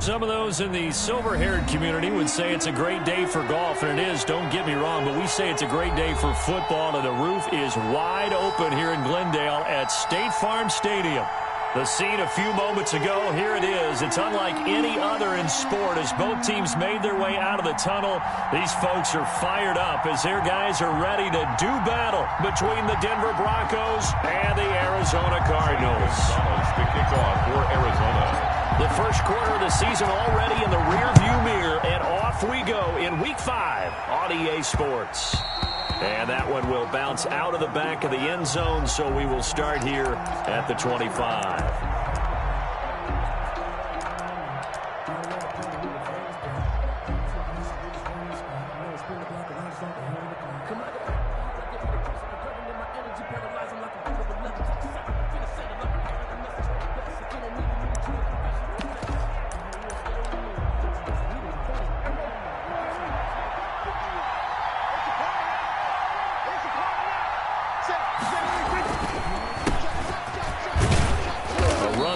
Some of those in the silver-haired community would say it's a great day for golf, and it is, don't get me wrong, but we say it's a great day for football, and the roof is wide open here in Glendale at State Farm Stadium. The scene a few moments ago, here it is. It's unlike any other in sport as both teams made their way out of the tunnel. These folks are fired up as their guys are ready to do battle between the Denver Broncos and the Arizona Cardinals. To kick off for Arizona. The first quarter of the season already in the rearview mirror, and off we go in Week 5 on EA Sports. And that one will bounce out of the back of the end zone, so we will start here at the 25.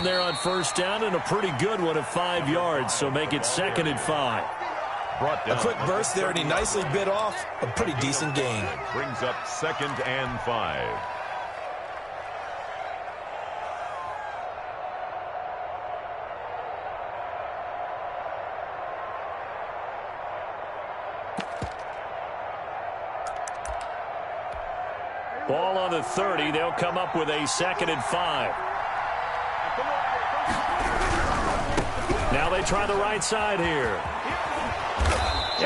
There on first down, and a pretty good one of 5 yards, so make it 2nd and 5. A quick burst there, and he nicely bit off a pretty decent gain. Brings up 2nd and 5. Ball on the 30. They'll come up with a 2nd and 5. Now they try the right side here.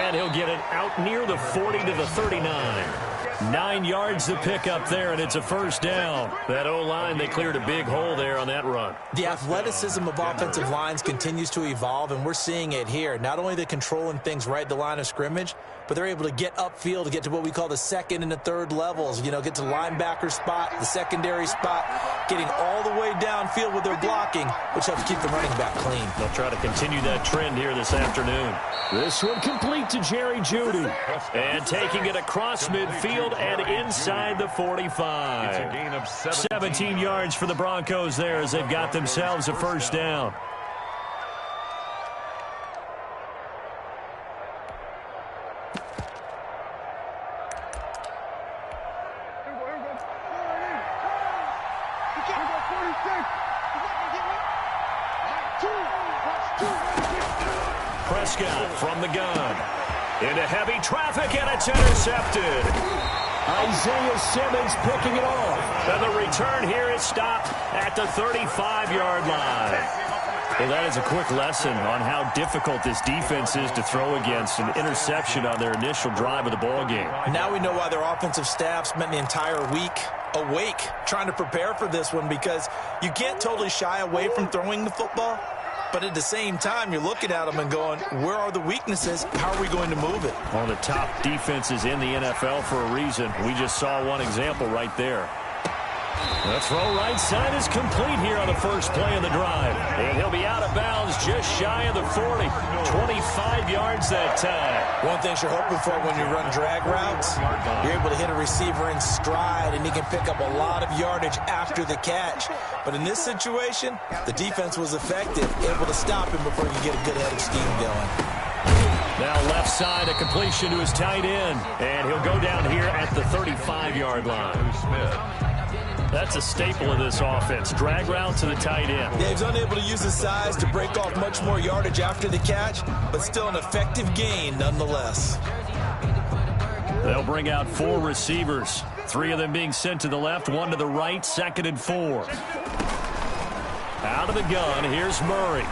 And he'll get it out near the 40 to the 39. 9 yards to pick up there, and it's a first down. That O-line, they cleared a big hole there on that run. The athleticism of offensive lines continues to evolve, and we're seeing it here. Not only the controlling things right at the line of scrimmage, but they're able to get upfield to get to what we call the 2nd and the 3rd levels. You know, get to the linebacker spot, the secondary spot, getting all the way downfield with their blocking, which helps keep the running back clean. They'll try to continue that trend here this afternoon. This one complete to Jerry Jeudy. And taking it across midfield and inside the 45. It's a gain of 17 yards for the Broncos there as they've got themselves a first down. Prescott from the gun. Into heavy traffic, and it's intercepted. Isaiah Simmons picking it off. And the return here is stopped at the 35-yard line. Well, that is a quick lesson on how difficult this defense is to throw against. An interception on their initial drive of the ballgame. Now we know why their offensive staff spent the entire week awake trying to prepare for this one, because you can't totally shy away from throwing the football. But at the same time, you're looking at them and going, where are the weaknesses? How are we going to move it? One of the top defenses in the NFL for a reason. We just saw one example right there. The throw right side is complete here on the first play of the drive. And he'll be out of bounds just shy of the 40. 25 yards that time. One thing you're hoping for when you run drag routes, you're able to hit a receiver in stride, and he can pick up a lot of yardage after the catch. But in this situation, the defense was effective, able to stop him before you get a good head of steam going. Now left side, a completion to his tight end. And he'll go down here at the 35-yard line. That's a staple of this offense. Drag route to the tight end. Yeah, he's unable to use his size to break off much more yardage after the catch, but still an effective gain nonetheless. They'll bring out 4 receivers. 3 of them being sent to the left, 1 to the right, 2nd and 4. Out of the gun, here's Murray.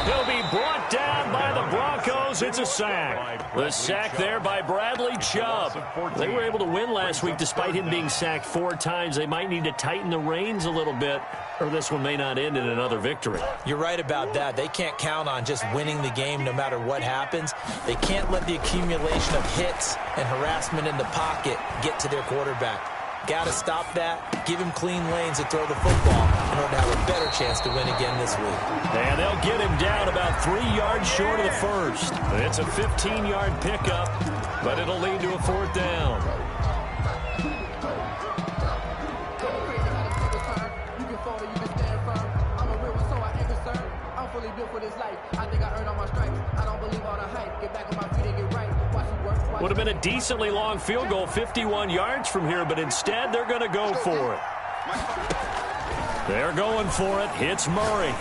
He'll be brought down by the Broncos. It's a sack. The sack there by Bradley Chubb. They were able to win last week despite him being sacked 4 times. They might need to tighten the reins a little bit, or this one may not end in another victory. You're right about that. They can't count on just winning the game no matter what happens. They can't let the accumulation of hits and harassment in the pocket get to their quarterback. Got to stop that, give him clean lanes to throw the football in order to have a better chance to win again this week. And they'll get him down about 3 yards short of the first. It's a 15-yard pickup, but it'll lead to a 4th down. fully built for this life. I think I earned all my stripes. I don't believe all the hype. Get back on my feet and get right. Watch me work. Would have been a decently long field goal, 51 yards from here, but instead they're going to go for it. They're going for it. Hits Murray.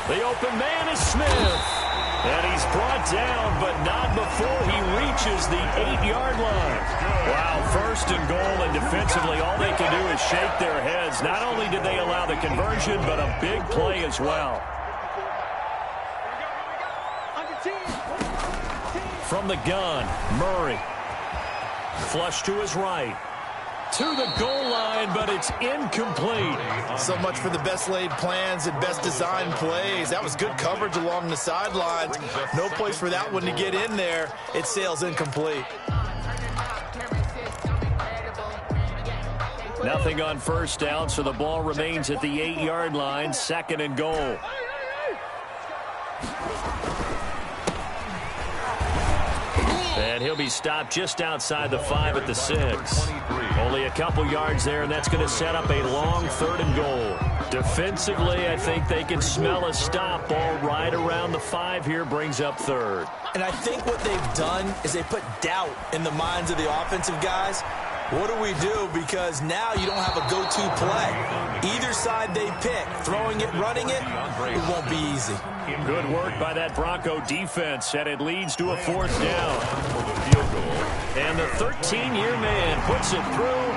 The open man is Smith. And he's brought down, but not before he reaches the 8-yard line. Wow, first and goal, and defensively all they can do is shake their heads. Not only did they allow the conversion, but a big play as well. From the gun, Murray. Flush to his right. To the goal line, but it's incomplete. So much for the best laid plans and best designed plays. That was good coverage along the sidelines. No place for that one to get in there. It sails incomplete. Nothing on first down, so the ball remains at the 8-yard line, 2nd and goal. And he'll be stopped just outside the 5 at the 6. Only a couple yards there, and that's going to set up a long 3rd and goal. Defensively, I think they can smell a stop. Ball right around the 5 here, brings up 3rd. And I think what they've done is they put doubt in the minds of the offensive guys. What do we do? Because now you don't have a go-to play. Either side they pick, throwing it, running it, it won't be easy. Good work by that Bronco defense, and it leads to a 4th down. And the 13-year man puts it through.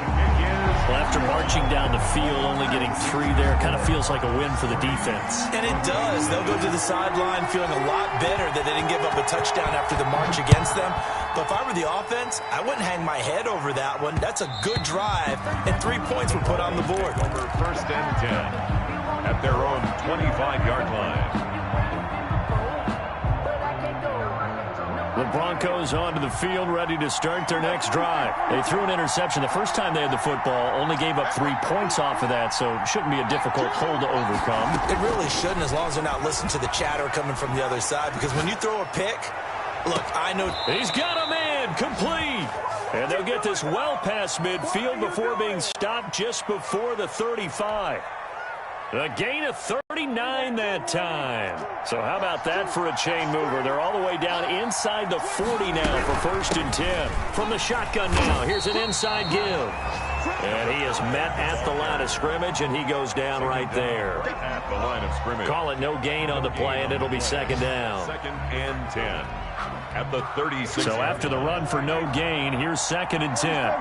Well, after marching down the field, only getting 3 there, kind of feels like a win for the defense. And it does. They'll go to the sideline feeling a lot better that they didn't give up a touchdown after the march against them. But if I were the offense, I wouldn't hang my head over that one. That's a good drive, and 3 points were put on the board. Over 1st and 10 at their own 25-yard line. The Broncos onto the field, ready to start their next drive. They threw an interception the first time they had the football, only gave up 3 points off of that, so it shouldn't be a difficult hole to overcome. It really shouldn't, as long as they're not listening to the chatter coming from the other side, because when you throw a pick, look, I know... He's got a man, complete. And they'll get this well past midfield before being stopped just before the 35. A gain of 39 that time. So how about that for a chain mover? They're all the way down inside the 40 now for 1st and 10. From the shotgun now, here's an inside give. And he is met at the line of scrimmage, and he goes down right there. At the line of scrimmage. Call it no gain on the play, and it'll be 2nd down. 2nd and 10 at the 36. So after the run for no gain, here's 2nd and 10.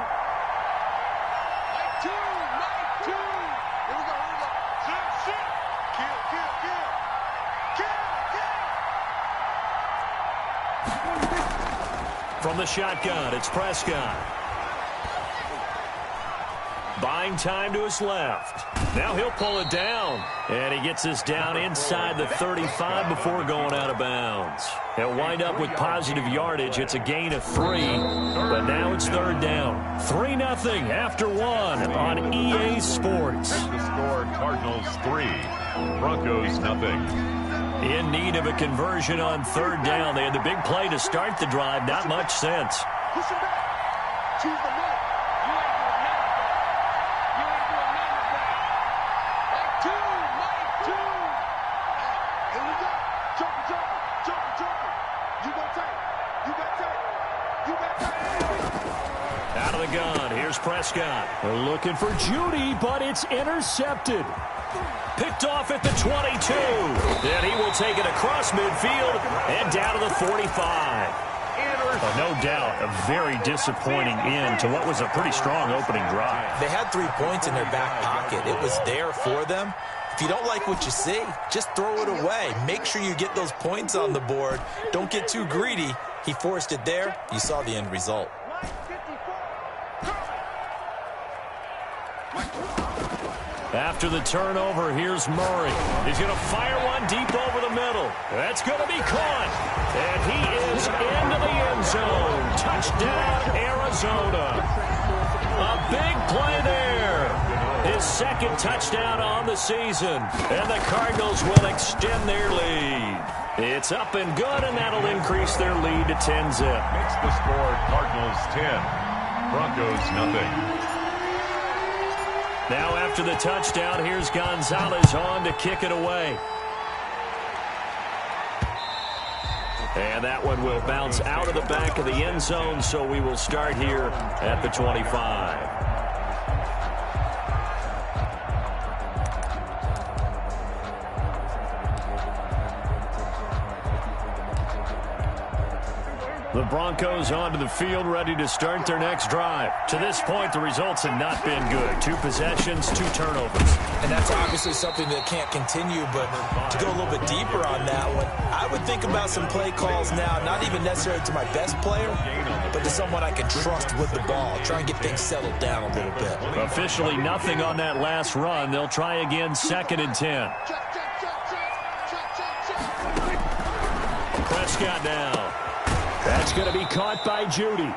From the shotgun, it's Prescott. Buying time to his left. Now he'll pull it down. And he gets this down inside the 35 before going out of bounds. He'll wind up with positive yardage. It's a gain of 3. But now it's 3rd down. 3-0 after 1 on EA Sports. The score, Cardinals 3, Broncos nothing. In need of a conversion on 3rd down. They had the big play to start the drive. Not much sense. Push him back. Choose the middle. You ain't doing nothing back. Like 2, Mike 2. Here we go. Jumper. You got tape. You got tape. Out of the gun. Here's Prescott. They're looking for Judy, but it's intercepted. Picked off at the 22. Then he will take it across midfield and down to the 45. No doubt, a very disappointing end to what was a pretty strong opening drive. They had 3 points in their back pocket. It was there for them. If you don't like what you see, just throw it away. Make sure you get those points on the board. Don't get too greedy. He forced it there. You saw the end result. After the turnover, here's Murray. He's going to fire one deep over the middle. That's going to be caught. And he is into the end zone. Touchdown, Arizona. A big play there. His 2nd touchdown on the season. And the Cardinals will extend their lead. It's up and good, and that'll increase their lead to 10-zip. Makes the score, Cardinals 10, Broncos nothing. Now after the touchdown, here's Gonzalez on to kick it away. And that one will bounce out of the back of the end zone, so we will start here at the 25. The Broncos onto the field, ready to start their next drive. To this point, the results have not been good. 2 possessions, 2 turnovers. And that's obviously something that can't continue, but to go a little bit deeper on that one, I would think about some play calls now, not even necessarily to my best player, but to someone I can trust with the ball. Try and get things settled down a little bit. Officially nothing on that last run. They'll try again, 2nd and 10. Prescott now. That's going to be caught by Judy.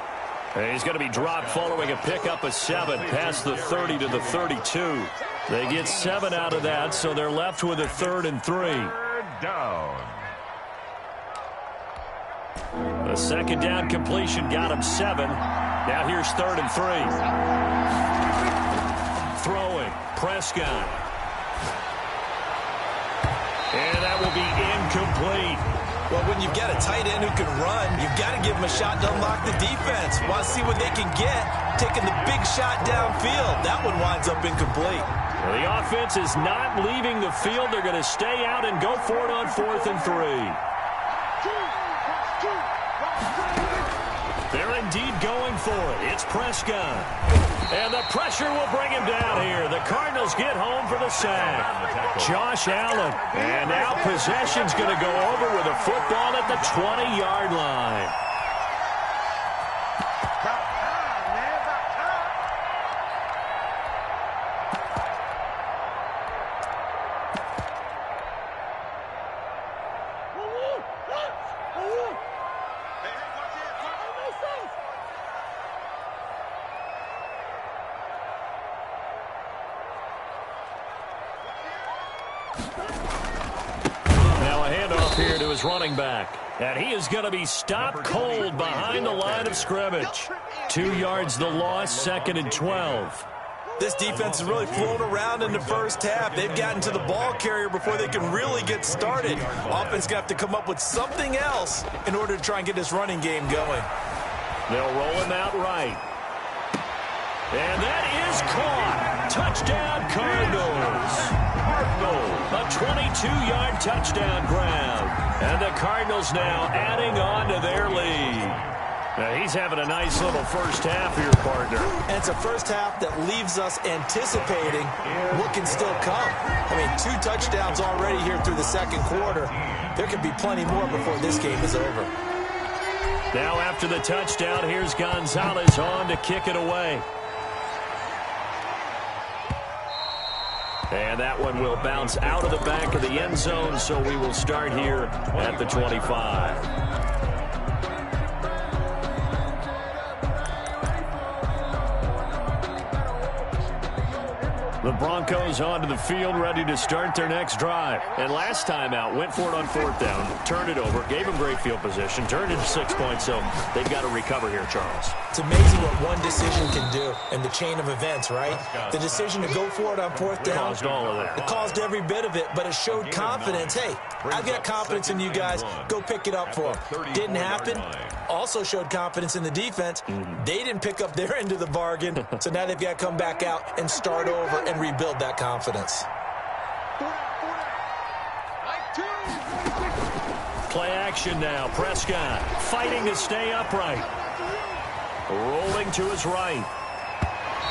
He's going to be dropped following a pickup of 7 past the 30 to the 32. They get 7 out of that, so they're left with a 3rd and 3. Down. The 2nd down completion got him 7. Now here's 3rd and 3. Throwing, Prescott. And that will be incomplete. Well, when you've got a tight end who can run, you've got to give him a shot to unlock the defense. Want to see what they can get, taking the big shot downfield. That one winds up incomplete. Well, the offense is not leaving the field. They're going to stay out and go for it on 4th and 3. They're indeed going for it. It's Prescott. And the pressure will bring him down here. The Cardinals get home for the sack. Josh Allen. And now possession's going to go over with a football at the 20-yard line. Here to his running back. And he is going to be stopped cold behind the line of scrimmage. 2 yards the loss, 2nd and 12. This defense has really flown around in the first half. They've gotten to the ball carrier before they can really get started. Offense going to have to come up with something else in order to try and get this running game going. They'll roll him out right. And that is caught. Touchdown, Cardinals. A 22-yard touchdown grab. And the Cardinals now adding on to their lead. Now he's having a nice little first half here, partner. And it's a first half that leaves us anticipating what can still come. I mean, 2 touchdowns already here through the 2nd quarter. There could be plenty more before this game is over. Now after the touchdown, here's Gonzalez on to kick it away. And that one will bounce out of the back of the end zone, so we will start here at the 25. The Broncos onto the field, ready to start their next drive. And last time out, went for it on 4th down, turned it over, gave them great field position, turned into 6 points, so they've got to recover here, Charles. It's amazing what one decision can do in the chain of events, right? The decision to go for it on 4th down. Caused all of that. It caused every bit of it, but it showed confidence. Hey, I've got confidence in you guys. Go pick it up for them. Didn't happen. Also showed confidence in the defense. They didn't pick up their end of the bargain, so now they've got to come back out and start over and rebuild that confidence. Play action now. Prescott fighting to stay upright. Rolling to his right.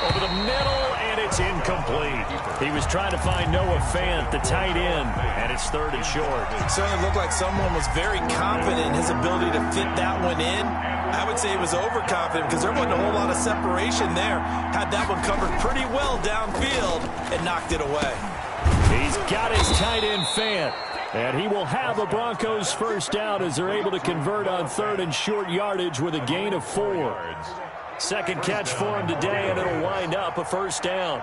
Over the middle, and it's incomplete. He was trying to find Noah Fant, the tight end, and it's 3rd and short. It certainly looked like someone was very confident in his ability to fit that one in. I would say he was overconfident because there wasn't a whole lot of separation there. Had that one covered pretty well downfield and knocked it away. He's got his tight end Fant. And he will have the Broncos first down as they're able to convert on 3rd and short yardage with a gain of 4. Second catch for him today, and it'll wind up a first down.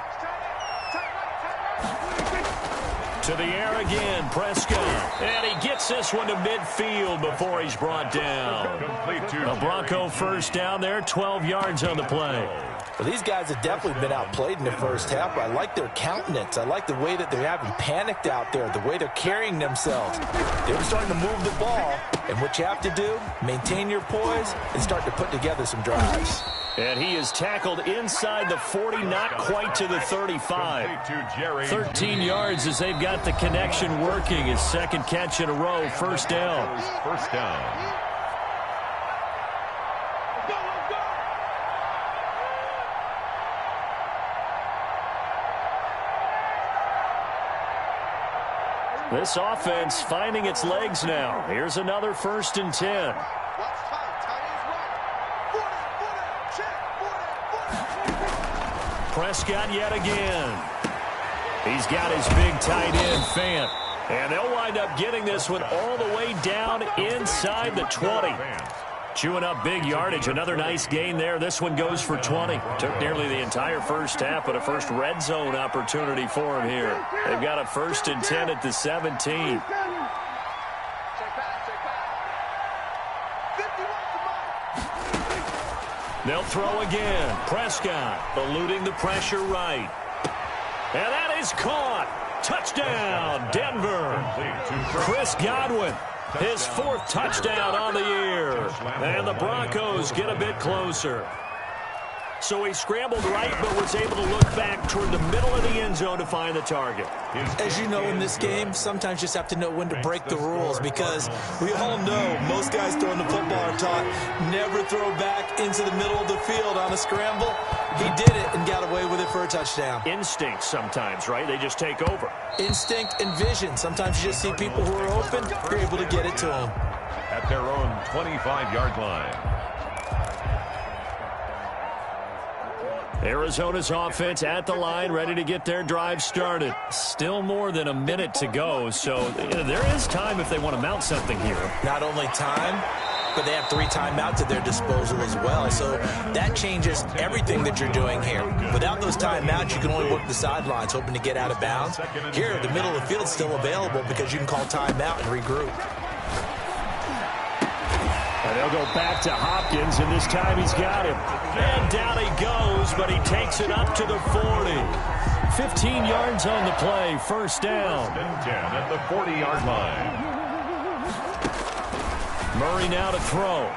To the air again, Prescott. And he gets this one to midfield before he's brought down. A Bronco first down there, 12 yards on the play. Well, these guys have definitely been outplayed in the first half, but I like their countenance. I like the way that they're having panicked out there, the way they're carrying themselves. They're starting to move the ball, and what you have to do, maintain your poise and start to put together some drives. And he is tackled inside the 40, not quite to the 35. 13 yards as they've got the connection working. His second catch in a row, first down. First down. This offense finding its legs now. Here's another 1st and 10. Prescott yet again. He's got his big tight end, Fant. And they'll wind up getting this one all the way down inside the 20. Chewing up big yardage. Another nice gain there. This one goes for 20. Took nearly the entire first half, but a first red zone opportunity for him here. They've got a 1st and 10 at the 17. They'll throw again. Prescott eluding the pressure right. And that is caught. Touchdown, Denver. Chris Godwin. His 4th touchdown on the year. And the Broncos get a bit closer. So he scrambled right, but was able to look back toward the middle of the end zone to find the target. As you know, in this game, sometimes you just have to know when to break the rules, because we all know most guys throwing the football are taught never throw back into the middle of the field on a scramble. He did it and got away with it for a touchdown. Instinct sometimes, right? They just take over. Instinct and vision. Sometimes you just see people who are open, you're able to get it to them. At their own 25-yard line. Arizona's offense at the line, ready to get their drive started. Still more than a minute to go, so there is time if they want to mount something here. Not only time, but they have 3 timeouts at their disposal as well, so that changes everything that you're doing here. Without those timeouts, you can only work the sidelines, hoping to get out of bounds. Here, the middle of the field is still available because you can call timeout and regroup. And they'll go back to Hopkins, and this time he's got him. And down he goes, but he takes it up to the 40. 15 yards on the play, first down. 10 at the 40-yard line. Murray now to throw.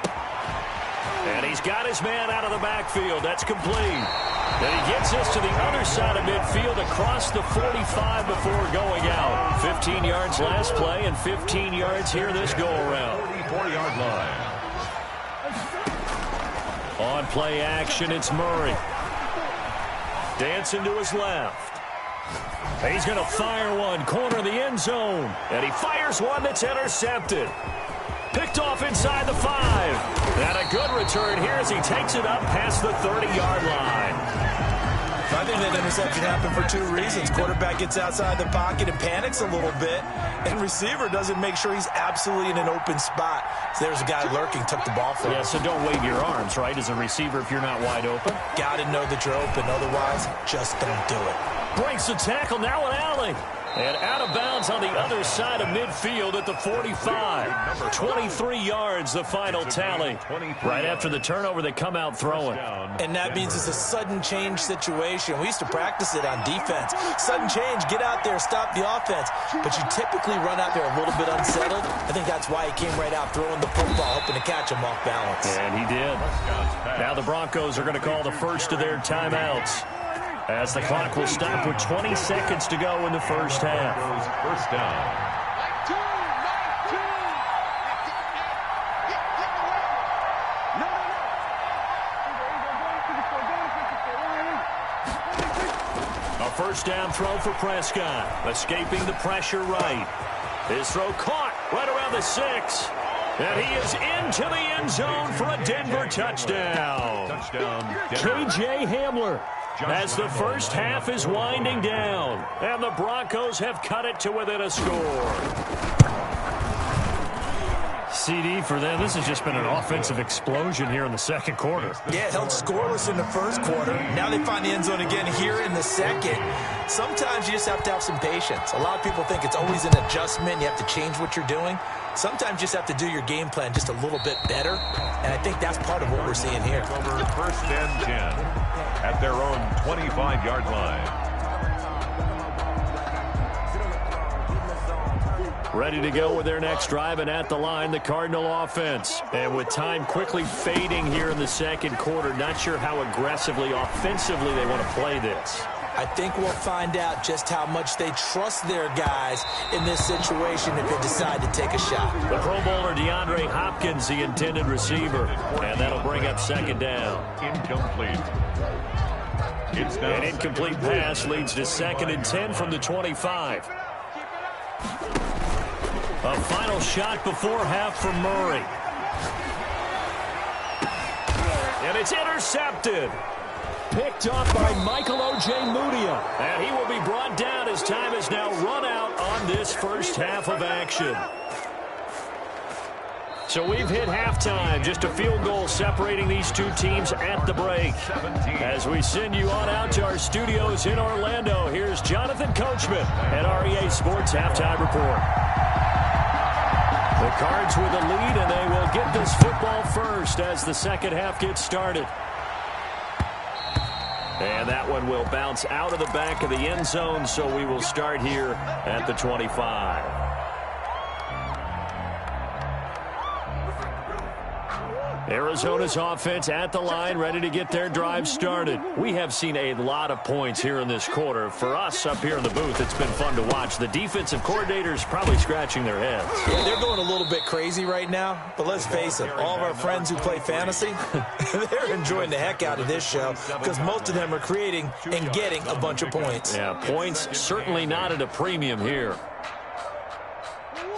And he's got his man out of the backfield. That's complete. And he gets us to the other side of midfield across the 45 before going out. 15 yards last play and 15 yards here this go-around. 44-yard line. On play action, it's Murray. Dancing to his left. He's going to fire one, corner of the end zone. And he fires one that's intercepted. Picked off inside the 5. And a good return here as he takes it up past the 30-yard line. I think that interception happened for 2 reasons. Quarterback gets outside the pocket and panics a little bit, and receiver doesn't make sure he's absolutely in an open spot. So there's a guy lurking, took the ball from him. Yeah, so don't wave your arms, right, as a receiver if you're not wide open. Got to know that you're open. Otherwise, just don't do it. Breaks the tackle, now an alley. And out of bounds on the other side of midfield at the 45. 23 yards, the final tally. Right after the turnover, they come out throwing. And that means it's a sudden change situation. We used to practice it on defense. Sudden change, get out there, stop the offense. But you typically run out there a little bit unsettled. I think that's why he came right out throwing the football, hoping to catch him off balance. And he did. Now the Broncos are going to call the first of their timeouts, as the clock will stop with 20 seconds to go in the first half. First down. A first down throw for Prescott, escaping the pressure right. His throw caught right around the 6. And he is into the end zone for a Denver touchdown. KJ Hamler, as the first half is winding down, and the Broncos have cut it to within a score. CD for them. This has just been an offensive explosion here in the second quarter. Yeah, held scoreless in the first quarter. Now they find the end zone again here in the second. Sometimes you just have to have some patience. A lot of people think it's always an adjustment. You have to change what you're doing. Sometimes you just have to do your game plan just a little bit better, and I think that's part of what we're seeing here. Over first and 10 at their own 25-yard line. Ready to go with their next drive, and at the line, the Cardinal offense. And with time quickly fading here in the second quarter, not sure how aggressively, offensively they want to play this. I think we'll find out just how much they trust their guys in this situation if they decide to take a shot. The Pro Bowler DeAndre-Hopkins, the intended receiver, and that'll bring up second down. Incomplete. It's now An incomplete pass leads to 2nd and 10 from the 25. A final shot before half for Murray. And it's intercepted. Picked off by Michael Ojemudia. And he will be brought down as time is now run out on this first half of action. So we've hit halftime. Just a field goal separating these two teams at the break. As we send you on out to our studios in Orlando, here's Jonathan Coachman at REA Sports Halftime Report. The Cards with a lead, and they will get this football first as the second half gets started. And that one will bounce out of the back of the end zone, so we will start here at the 25. Arizona's offense at the line, ready to get their drive started. We have seen a lot of points here in this quarter. For us up here in the booth, it's been fun to watch. The defensive coordinators probably scratching their heads. Yeah, they're going a little bit crazy right now, but let's face it, all of our friends who play fantasy, they're enjoying the heck out of this show because most of them are creating and getting a bunch of points. Yeah, points certainly not at a premium here.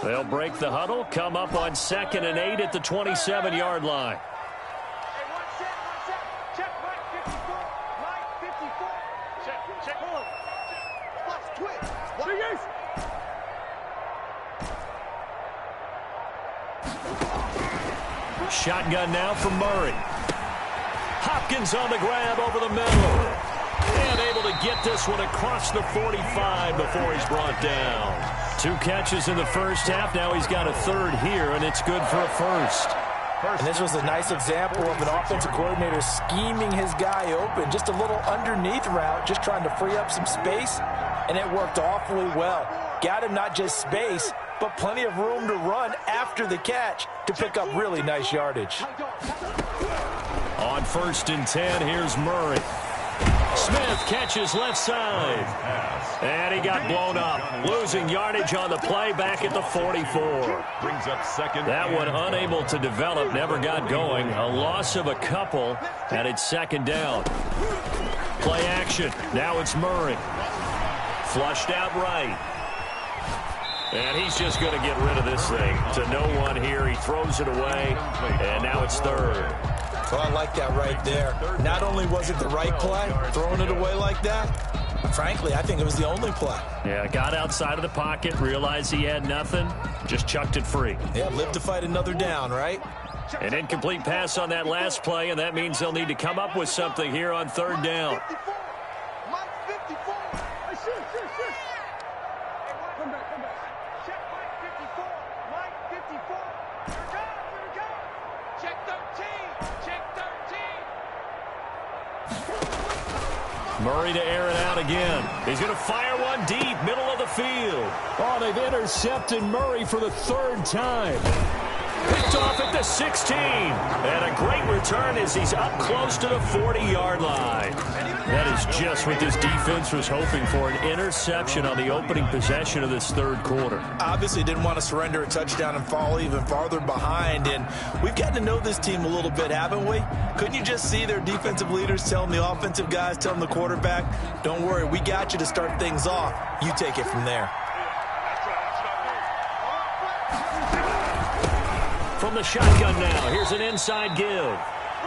They'll break the huddle, come up on 2nd and 8 at the 27-yard line. Shotgun now from Murray. Hopkins on the grab over the middle. And able to get this one across the 45 before he's brought down. 2 catches in the first half. Now he's got a third here, and it's good for a first. And this was a nice example of an offensive coordinator scheming his guy open. Just a little underneath route, just trying to free up some space, and it worked awfully well. Got him not just space, but plenty of room to run after the catch to pick up really nice yardage. On 1st and 10, here's Murray. Smith catches left side. And he got blown up. Losing yardage on the play back at the 44. brings up second. That one unable to develop, never got going. A loss of a couple, and it's second down. Play action. Now it's Murray. Flushed out right. And he's just going to get rid of this thing to no one here. He throws it away, and now it's third. Well, I like that right there. Not only was it the right play, throwing it away like that, frankly, I think it was the only play. Yeah, got outside of the pocket, realized he had nothing, just chucked it free. Yeah, live to fight another down, right? An incomplete pass on that last play, and that means they'll need to come up with something here on third down. Murray to air it out again. He's going to fire one deep, middle of the field. Oh, they've intercepted Murray for the third time. Picked off at the 16. And a great return as he's up close to the 40-yard line. That is just what this defense was hoping for, an interception on the opening possession of this third quarter. Obviously didn't want to surrender a touchdown and fall even farther behind. And we've gotten to know this team a little bit, haven't we? Couldn't you just see their defensive leaders telling the offensive guys, telling the quarterback, don't worry, we got you to start things off. You take it from there. From the shotgun now, here's an inside give.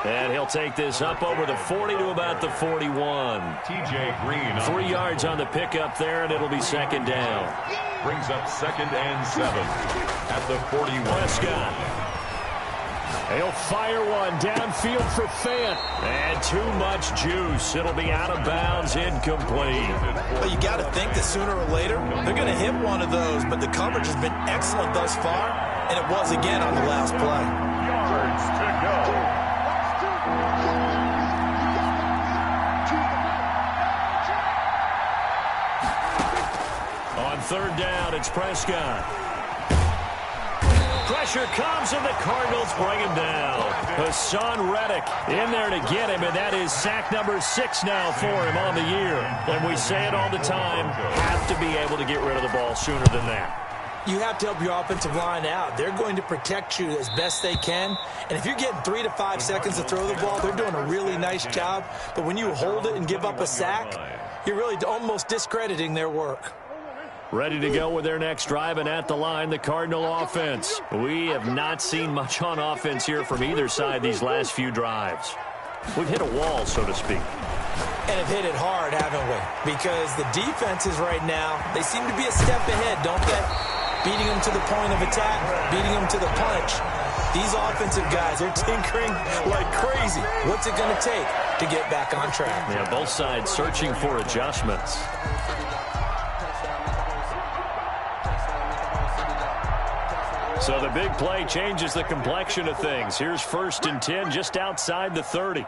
And he'll take this up over the 40 to about the 41. TJ Green. 3 yards on the pickup there, and it'll be second down. Brings up 2nd and 7 at the 41. Prescott They'll fire one downfield for Fant. And too much juice. It'll be out of bounds, incomplete. Well, you got to think that sooner or later they're going to hit one of those, but the coverage has been excellent thus far, and it was again on the last play. Yards to go. On third down, it's Prescott. Pressure comes, and the Cardinals bring him down. Hassan Reddick in there to get him, and that is sack number 6 now for him on the year. And we say it all the time, have to be able to get rid of the ball sooner than that. You have to help your offensive line out. They're going to protect you as best they can. And if you're getting 3 to 5 seconds to throw the ball, they're doing a really nice job. But when you hold it and give up a sack, you're really almost discrediting their work. Ready to go with their next drive, and at the line, the Cardinal offense. We have not seen much on offense here from either side these last few drives. We've hit a wall, so to speak. And have hit it hard, haven't we? Because the defenses right now, they seem to be a step ahead, don't they? Beating them to the point of attack, beating them to the punch. These offensive guys are tinkering like crazy. What's it going to take to get back on track? Yeah, both sides searching for adjustments. So the big play changes the complexion of things. Here's 1st and 10 just outside the 30.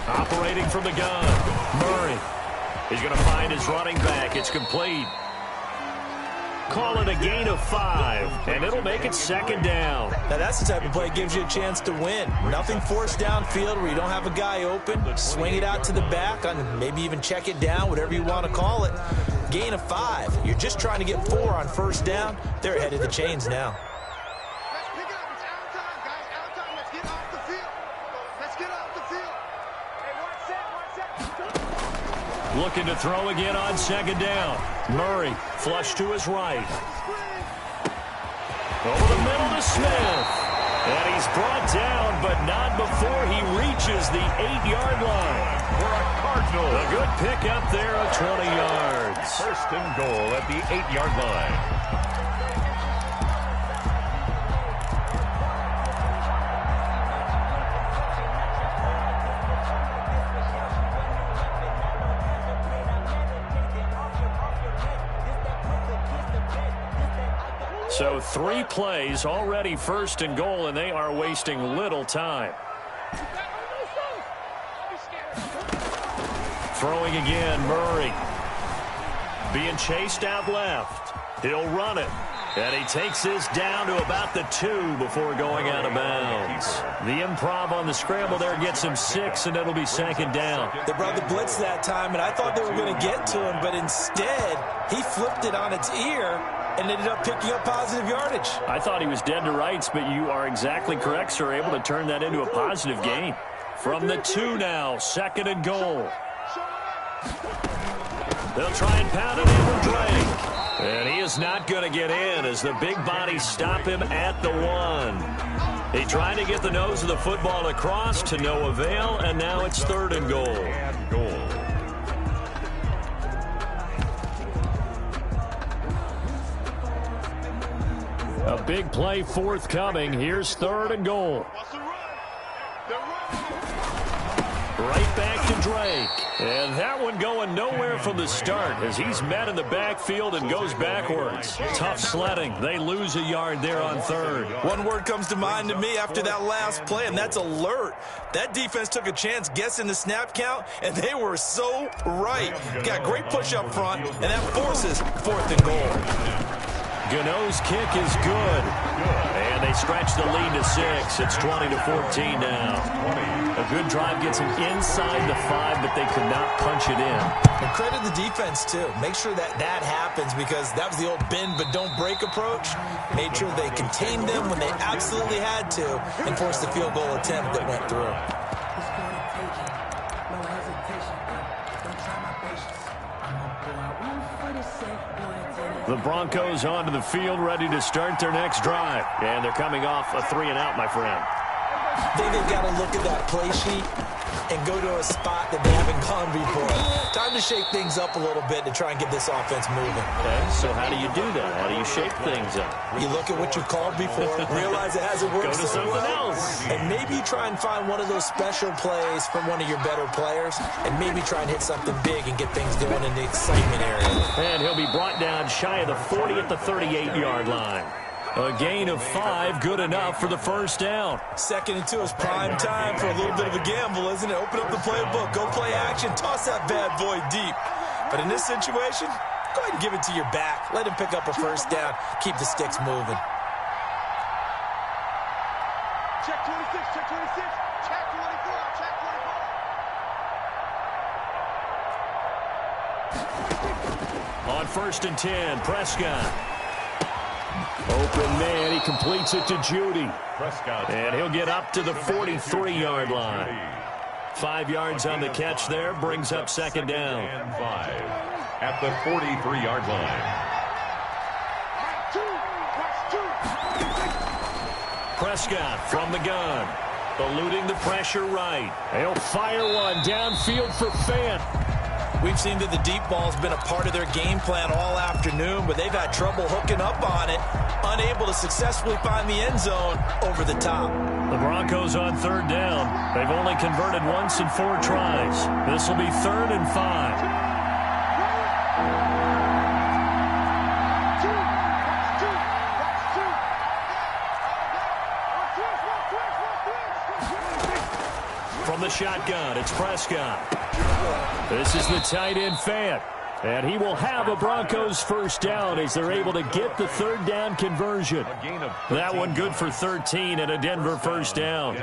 Operating from the gun, Murray. He's going to find his running back. It's complete. Call it a gain of 5, and it'll make it 2nd down. Now that's the type of play that gives you a chance to win. Nothing forced downfield where you don't have a guy open. Swing it out to the back, and maybe even check it down, whatever you want to call it. Gain of 5. You're just trying to get 4 on 1st down. They're ahead of the chains now. Let's pick it up. It's out time, guys. Out time. Let's get off the field. Let's get off the field. Hey, 1 set. Looking to throw again on 2nd down. Murray, flush to his right. Over the middle to Smith. And he's brought down, but not before he reaches the 8-yard line. For a Cardinal. A good pick up there of 20 yards. 1st and goal at the 8-yard line. So 3 plays, already 1st and goal, and they are wasting little time. Throwing again, Murray. Being chased out left. He'll run it. And he takes this down to about the 2 before going out of bounds. The improv on the scramble there gets him 6, and it'll be 2nd down. They brought the blitz that time, and I thought they were going to get to him, but instead he flipped it on its ear and ended up picking up positive yardage. I thought he was dead to rights, but you are exactly correct, sir. Able to turn that into a positive gain. From the 2 now, 2nd and goal. They'll try and pound it in with Drake. And he is not going to get in as the big bodies stop him at the 1. He tried to get the nose of the football across to no avail, and now it's 3rd and goal. A big play forthcoming. Here's 3rd and goal. Right back to Drake. And that one going nowhere from the start as he's met in the backfield and goes backwards. Tough sledding. They lose a yard there on 3rd. One word comes to mind to me after that last play, and that's alert. That defense took a chance guessing the snap count, and they were so right. Got great push up front, and that forces 4th and goal. Gano's kick is good. And they stretch the lead to 6. It's 20-14 now. A good drive gets them inside the 5, but they could not punch it in. And credit the defense, too. Make sure that happens because that was the old bend but don't break approach. Made sure they contained them when they absolutely had to and forced the field goal attempt that went through. The Broncos onto the field, ready to start their next drive. And they're coming off a 3-and-out, my friend. I think they've got to look at that play sheet and go to a spot that they haven't gone before. Time to shake things up a little bit to try and get this offense moving. Okay, so how do you do that? How do you shake things up? You look at what you called before, realize it hasn't worked Go to so something well, else. and maybe try and find one of those special plays from one of your better players, and maybe try and hit something big and get things going in the excitement area. And he'll be brought down shy of the 40 at the 38-yard line. A gain of 5, good enough for the first down. 2nd and 2 is prime time for a little bit of a gamble, isn't it? Open up the playbook, go play action, toss that bad boy deep. But in this situation, go ahead and give it to your back. Let him pick up a first down. Keep the sticks moving. Check 26, check 26, check 24, check 24. On 1st and 10, Prescott. Open man, he completes it to Judy. Prescott. And he'll get up to the 43-yard line. 5 yards on the catch there, brings up 2nd down. And 5 at the 43-yard line. Prescott from the gun, eluding the pressure right. He'll fire one downfield for Fant. We've seen that the deep ball's been a part of their game plan all afternoon, but they've had trouble hooking up on it, unable to successfully find the end zone over the top. The Broncos on 3rd down. They've only converted once in 4 tries. This will be 3rd and 5. From the shotgun, it's Prescott. This is the tight end, Fant. And he will have a Broncos first down as they're able to get the 3rd down conversion. That one good for 13 and a Denver first down.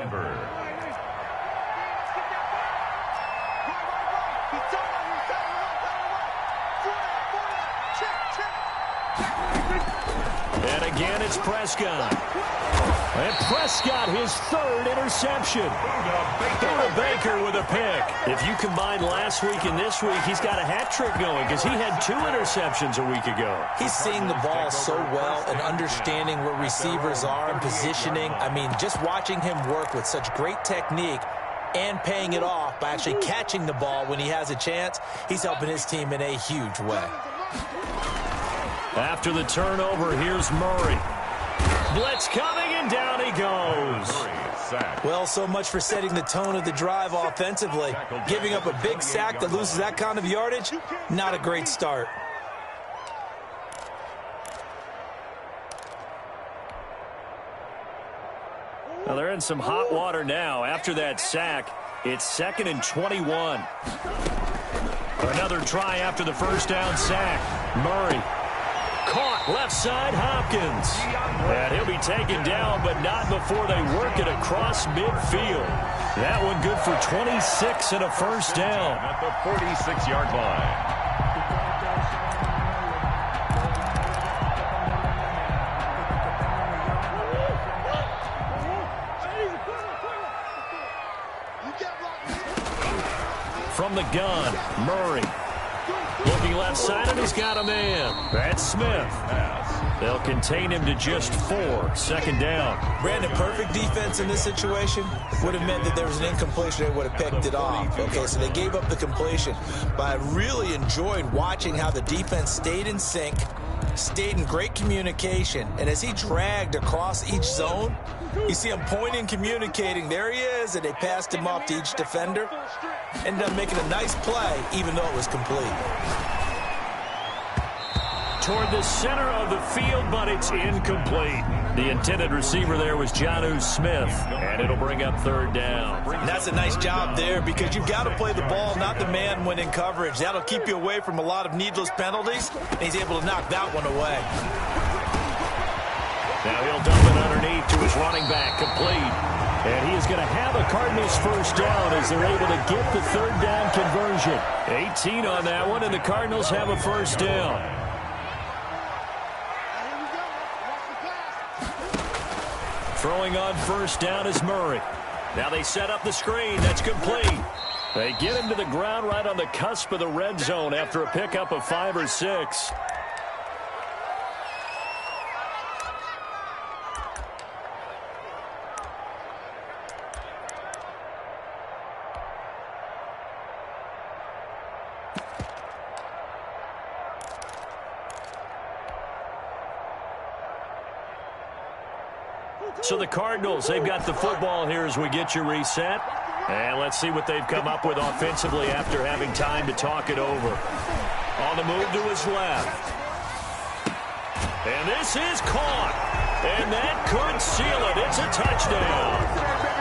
And again, it's Prescott. And Prescott, his 3rd interception. Buda Baker with a pick. If you combine last week and this week, he's got a hat trick going because he had 2 interceptions a week ago. He's seeing the ball so well and understanding where receivers are and positioning. I mean, just watching him work with such great technique and paying it off by actually catching the ball when he has a chance, he's helping his team in a huge way. After the turnover, here's Murray. Blitz coming, and down he goes. Well, so much for setting the tone of the drive offensively. Giving up a big sack that loses that kind of yardage, not a great start. Well, they're in some hot water now. After that sack, it's 2nd and 21. Another try after the first down sack. Murray. Caught left side, Hopkins. And he'll be taken down, but not before they work it across midfield. That one good for 26 and a first down. At the 46-yard line. From the gun, Murray. Looking left side, and he's got a man. That's Smith. They'll contain him to just 4. 2nd down. Brandon, perfect defense in this situation would have meant that there was an incompletion. They would have picked it off. Okay, so they gave up the completion. But I really enjoyed watching how the defense stayed in sync, stayed in great communication. And as he dragged across each zone, you see him pointing, communicating. There he is, and they passed him off to each defender. Ended up making a nice play, even though it was complete. Toward the center of the field, but it's incomplete. The intended receiver there was Jonnu Smith, and it'll bring up 3rd down. And that's a nice job there because you've got to play the ball, not the man when in coverage. That'll keep you away from a lot of needless penalties, and he's able to knock that one away. Now he'll dump it underneath to his running back, complete. And he is going to have a Cardinals first down as they're able to get the 3rd down conversion. 18 on that one, and the Cardinals have a first down. Throwing on first down is Murray. Now they set up the screen. That's complete. They get him to the ground right on the cusp of the red zone after a pickup of 5 or 6. So the Cardinals, they've got the football here as we get you reset. And let's see what they've come up with offensively after having time to talk it over. On the move to his left. And this is caught. And that could seal it. It's a touchdown.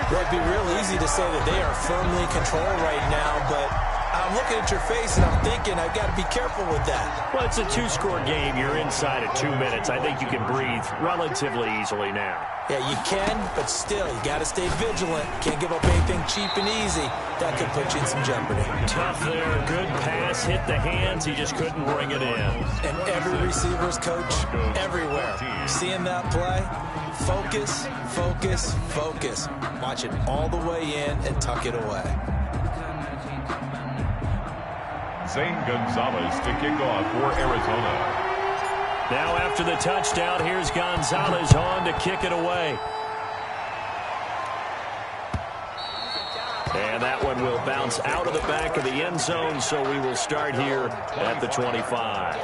Well, it'd be real easy to say that they are firmly in control right now, but I'm looking at your face and I'm thinking I've got to be careful with that. Well, it's a two-score game. You're inside of 2 minutes. I think you can breathe relatively easily now. Yeah, you can, but still, you got to stay vigilant. Can't give up anything cheap and easy. That could put you in some jeopardy. Tough there. Good pass. Hit the hands. He just couldn't bring it in. And every receiver's coach everywhere. Seeing that play, focus, focus, focus. Watch it all the way in and tuck it away. Zane Gonzalez to kick off for Arizona. Now after the touchdown, here's Gonzalez on to kick it away. And that one will bounce out of the back of the end zone, so we will start here at the 25.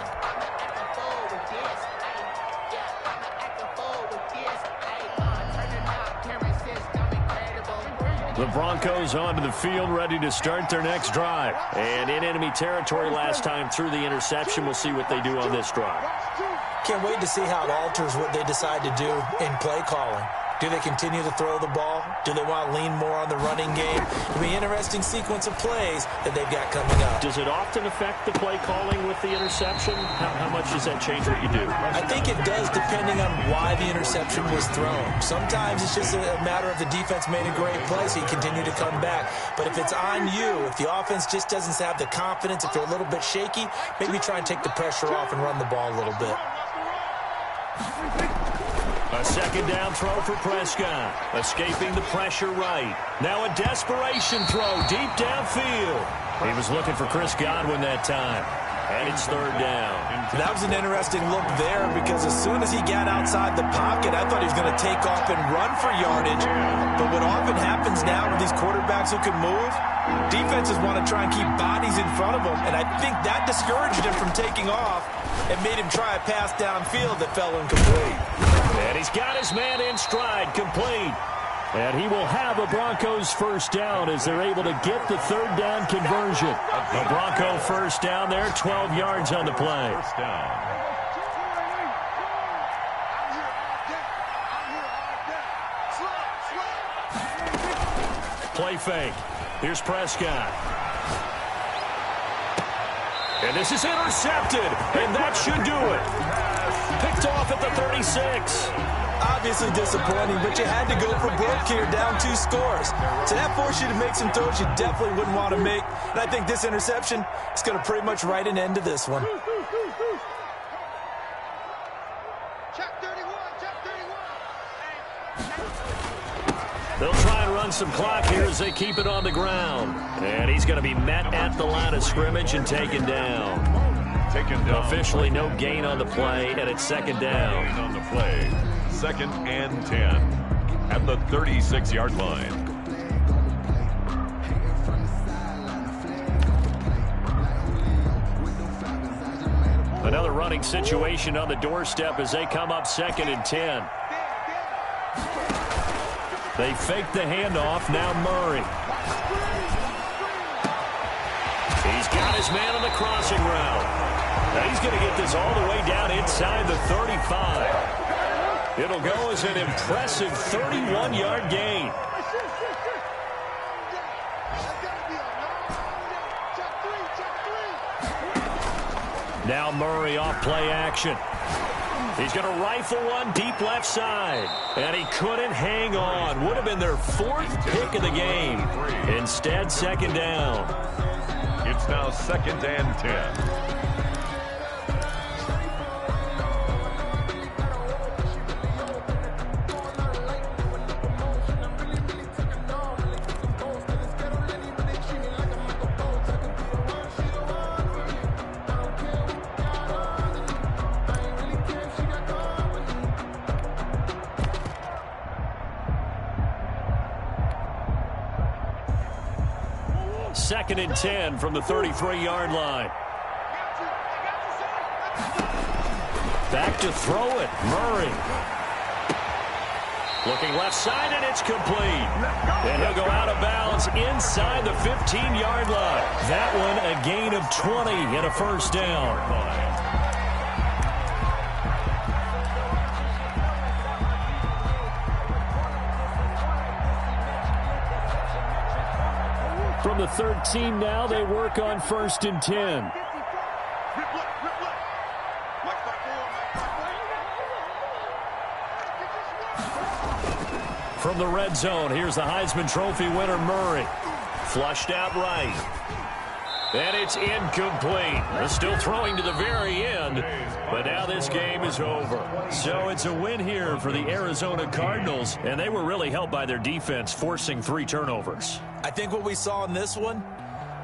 The Broncos onto the field, ready to start their next drive. And in enemy territory last time through the interception. We'll see what they do on this drive. Can't wait to see how it alters what they decide to do in play calling. Do they continue to throw the ball? Do they want to lean more on the running game? It'll be an interesting sequence of plays that they've got coming up. Does it often affect the play calling with the interception? How much does that change what you do? I think it does, depending on why the interception was thrown. Sometimes it's just a matter of the defense made a great play, so you continue to come back. But if it's on you, if the offense just doesn't have the confidence, if they're a little bit shaky, maybe try and take the pressure off and run the ball a little bit. A second down throw for Prescott. Escaping the pressure right. Now a desperation throw deep downfield. He was looking for Chris Godwin that time. And it's third down. That was an interesting look there because as soon as he got outside the pocket, I thought he was going to take off and run for yardage. But what often happens now with these quarterbacks who can move, defenses want to try and keep bodies in front of them. And I think that discouraged him from taking off and made him try a pass downfield that fell incomplete. And he's got his man in stride, complete. And he will have a Broncos first down as they're able to get the third down conversion. A Bronco first down there, 12 yards on the play. First down. Play fake. Here's Prescott. And this is intercepted, and that should do it. Picked off at the 36. Obviously disappointing, but you had to go for broke here, down 2 scores. So that forced you to make some throws you definitely wouldn't want to make. And I think this interception is going to pretty much write an end to this one. Check 31, check 31. They'll try and run some clock here as they keep it on the ground. And he's going to be met at the line of scrimmage and taken down. Taken down. Officially no gain on the play, and it's second down. Gain on the play. 2nd and 10 at the 36-yard line. Another running situation on the doorstep as they come up 2nd and 10. They fake the handoff. Now Murray. He's got his man on the crossing route. Now he's going to get this all the way down inside the 35. It'll go as an impressive 31-yard gain. Now Murray off play action. He's going to rifle one deep left side. And he couldn't hang on. Would have been their 4th pick of the game. Instead, 2nd down. It's now 2nd and 10. Second and 10 from the 33-yard line. Back to throw it. Murray. Looking left side, and it's complete. And he'll go out of bounds inside the 15-yard line. That one a gain of 20 and a first down. From the 13 now, they work on 1st and 10. From the red zone, here's the Heisman Trophy winner, Murray. Flushed out right. And it's incomplete. They're still throwing to the very end, but now this game is over. So it's a win here for the Arizona Cardinals, and they were really helped by their defense, forcing 3 turnovers. I think what we saw in this one,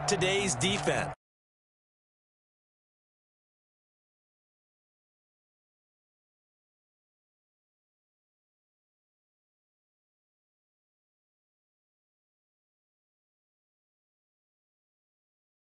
today's defense.